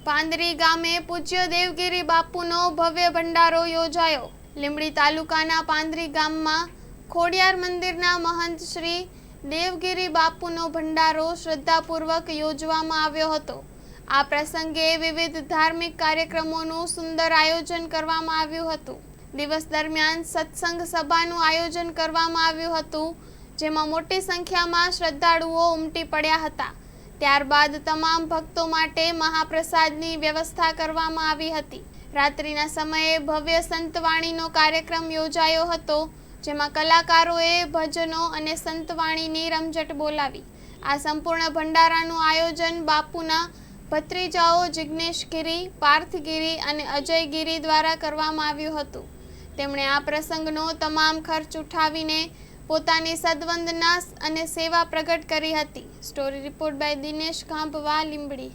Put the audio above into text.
પાંદરી ગામે પૂજ્ય દેવગીરી બાપુનો ભવ્ય ભંડારો યોજાયો। લીંબડી તાલુકાના પાંદરી ગામમાં ખોડિયાર મંદિરના મહંત શ્રી દેવગીરી બાપુનો ભંડારો શ્રદ્ધાપૂર્વક યોજવામાં આવ્યો હતો। આ પ્રસંગે વિવિધ ધાર્મિક કાર્યક્રમોનું સુંદર આયોજન કરવામાં આવ્યું હતું। દિવસ દરમિયાન સત્સંગ સભાનું આયોજન કરવામાં આવ્યું હતું, જેમાં મોટી સંખ્યામાં શ્રદ્ધાળુઓ ઉમટી પડ્યા હતા। ત્યારબાદ તમામ ભક્તો માટે મહાપ્રસાદની વ્યવસ્થા કરવામાં આવી હતી। રાત્રિના સમયે ભવ્ય સંતવાણીનો કાર્યક્રમ યોજાયો હતો, જેમાં કલાકારોએ ભજનો અને સંતવાણીની રમઝટ બોલાવી। આ સંપૂર્ણ ભંડારાનું આયોજન બાપુના ભત્રીજાઓ જિગ્નેશ ગીરી, પાર્થ ગીરી અને અજય ગીરી દ્વારા કરવામાં આવ્યું હતું। તેમણે આ પ્રસંગનો તમામ ખર્ચ ઉઠાવીને પોતાની સદવંદના અને સેવા પ્રગટ કરી હતી। Story report by Dinesh Gambhva, Limbdi.